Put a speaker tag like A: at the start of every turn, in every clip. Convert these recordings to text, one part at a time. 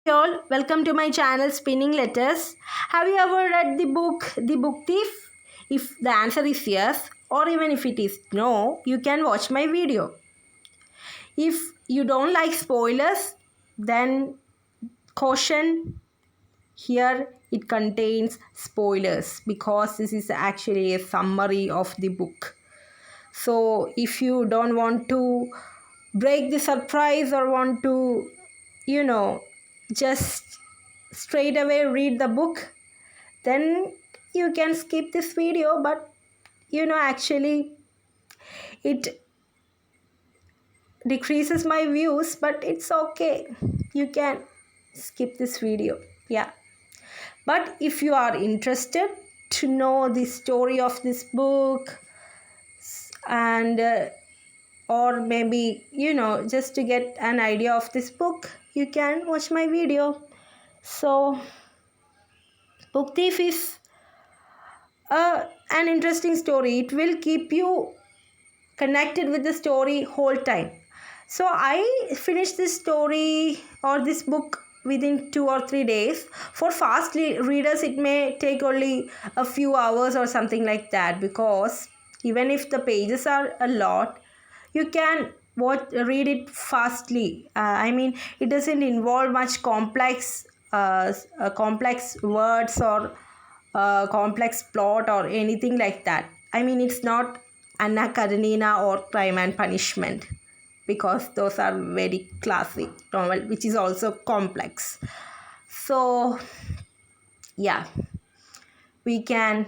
A: All, welcome to my channel Spinning Letters. Have you ever read the book The Book Thief? If the answer is yes, or even if it is no, you can watch my video. If you don't like spoilers, then caution, here it contains spoilers because this is actually a summary of the book. So if you don't want to break the surprise or want to, you know, just straight away read the book, then you can skip this video. But actually it decreases my views, but it's okay, you can skip this video. Yeah, but if you are interested to know the story of this book, and or maybe just to get an idea of this book, you can watch my video. So Book Thief is an interesting story. It will keep you connected with the story whole time. So I finished this story or this book within 2 or 3 days. For fast readers, it may take only a few hours or something like that, because even if the pages are a lot, you can read it fastly. It doesn't involve much complex words or complex plot or anything like that. It's not Anna Karenina or Crime and Punishment, because those are very classic novel, which is also complex. So yeah, we can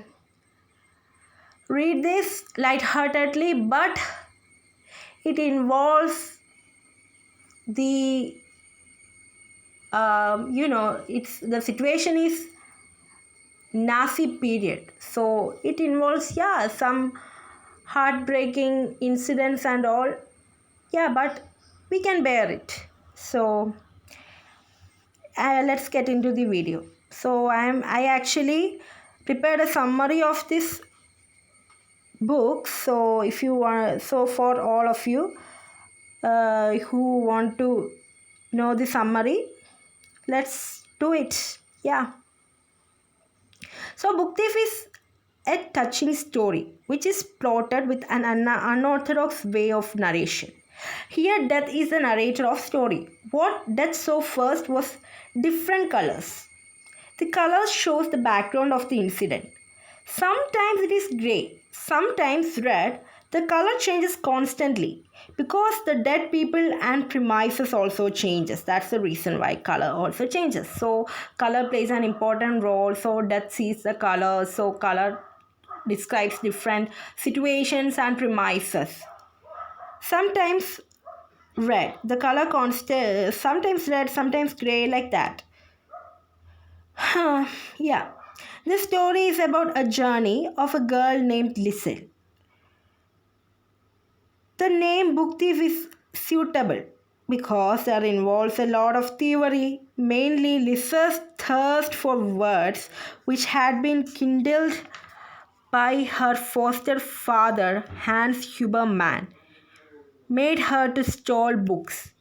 A: read this lightheartedly, but it involves the it's the situation is Nazi period, so it involves some heartbreaking incidents and all. But we can bear it. So let's get into the video. So I actually prepared a summary of this book. So if you want, so for all of you who want to know the summary, let's do it. So Book Thief is a touching story which is plotted with an unorthodox way of narration. Here, Death is the narrator of story. What Death saw first was different colors. The colors shows the background of the incident. Sometimes it is grey, sometimes red. The color changes constantly because the dead people and premises also changes. That's the reason why color also changes. So color plays an important role. So Death sees the color. So color describes different situations and premises. Sometimes red, the color constant, sometimes red, sometimes gray, like that. Yeah. This story is about a journey of a girl named Lisel. The name Book Thief is suitable because it involves a lot of thievery, mainly Lisel's thirst for words, which had been kindled by her foster father, Hans Huberman, made her to steal books.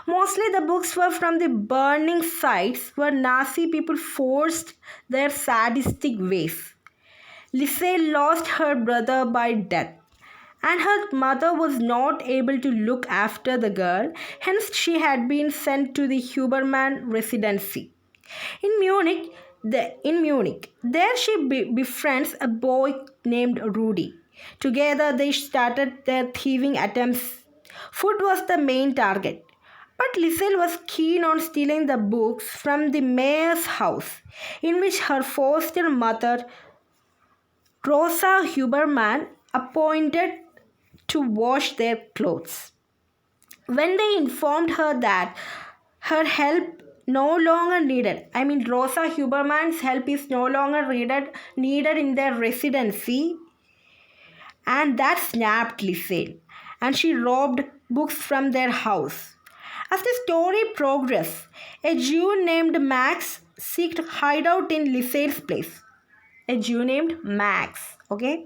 A: Mostly the books were from the burning sites where Nazi people forced their sadistic ways. Lisey lost her brother by death, and her mother was not able to look after the girl, hence she had been sent to the Huberman residency. In Munich, there she befriends a boy named Rudy. Together they started their thieving attempts. Food was the main target. But Lisel was keen on stealing the books from the mayor's house, in which her foster mother, Rosa Huberman, appointed to wash their clothes. When they informed her that her help no longer needed, Rosa Huberman's help is no longer needed in their residency, and that snapped Lisel, and she robbed books from their house. As the story progressed, a Jew named Max sought hideout in Lisel's place. A Jew named Max, okay?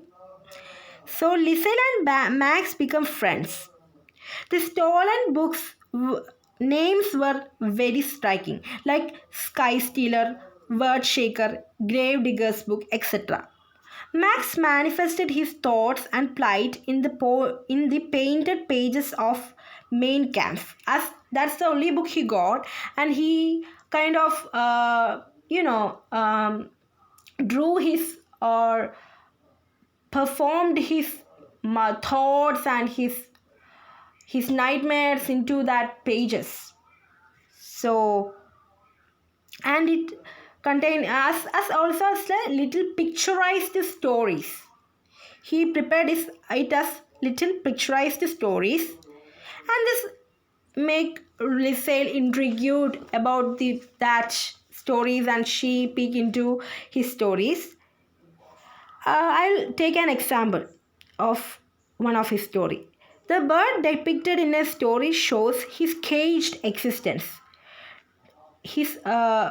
A: So Lisel and Max become friends. The stolen books names were very striking, like Sky Stealer, Word Shaker, Grave Digger's Book, etc. Max manifested his thoughts and plight in the painted pages of Mein Kampf. As that's the only book he got, and he kind of drew his or performed his thoughts and his nightmares into that pages. So, and it contained as also as a little picturized stories. He prepared it as little picturized stories, and this make Lisale intrigued about that stories, and she peek into his stories. I'll take an example of one of his story. The bird depicted in a story shows his caged existence, his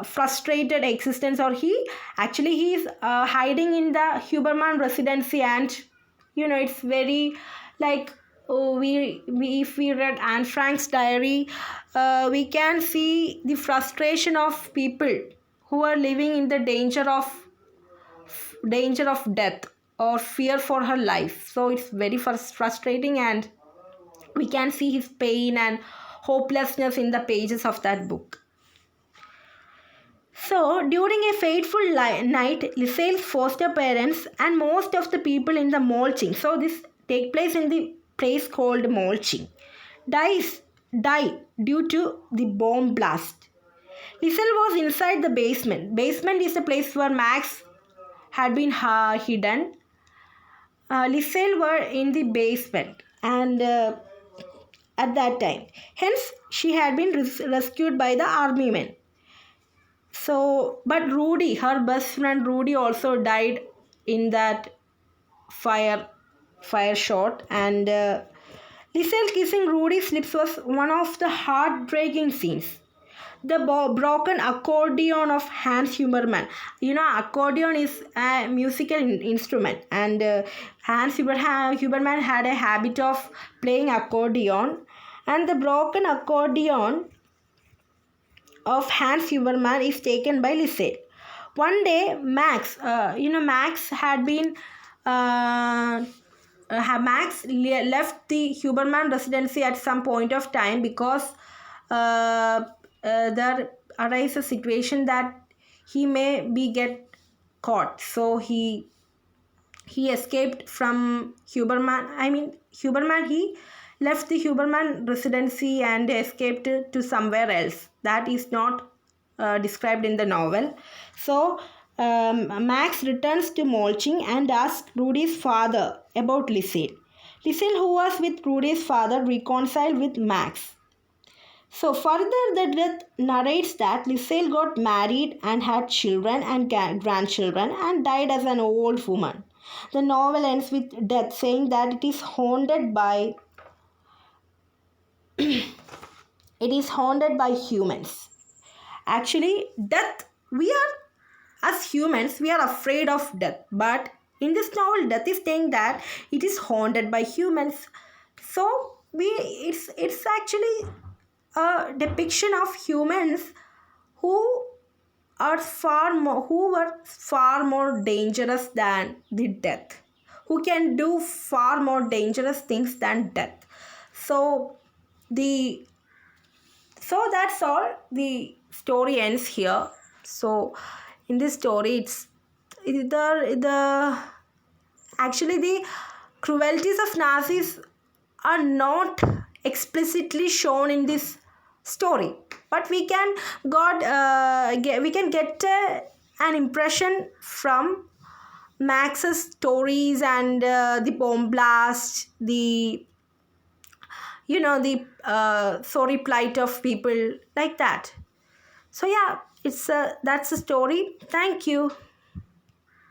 A: frustrated existence, or he is hiding in the Huberman residency, and it's very like, oh, we if we read Anne Frank's diary, we can see the frustration of people who are living in the danger of death or fear for her life. So it's very frustrating, and we can see his pain and hopelessness in the pages of that book. So, during a fateful night, Lisale's foster parents and most of the people in the Molching, so this take place in the place called Molching, die due to the bomb blast. Lisale was inside the basement. Basement is the place where Max had been hidden. Lisale were in the basement, and at that time, hence she had been rescued by the army men. So, but Rudy, her best friend Rudy, also died in that fire shot, and Lisale kissing Rudy's lips was one of the heartbreaking scenes. The broken accordion of Hans Huberman. Accordion is a musical instrument, and Hans Huberman had a habit of playing accordion, and the broken accordion of Hans Huberman is taken by Lisale. One day, Max had been Max left the Huberman residency at some point of time, because there arises a situation that he may be get caught. So he escaped from Huberman. He left the Huberman residency and escaped to somewhere else. That is not described in the novel. So Max returns to Molching and asks Rudy's father about Lisale. Lisale, who was with Rudy's father, reconciled with Max. So further, the death narrates that Lisale got married and had children and grandchildren and died as an old woman. The novel ends with death saying that it is haunted by humans. Actually, death, as humans, we are afraid of death. But in this novel, death is saying that it is haunted by humans. So it's actually a depiction of humans who were far more dangerous than the death, who can do far more dangerous things than death. So that's all. The story ends here. So in this story, it's actually the cruelties of Nazis are not explicitly shown in this story, but we can get an impression from Max's stories and the bomb blast, the sorry plight of people, like that. So yeah, that's a story. Thank you.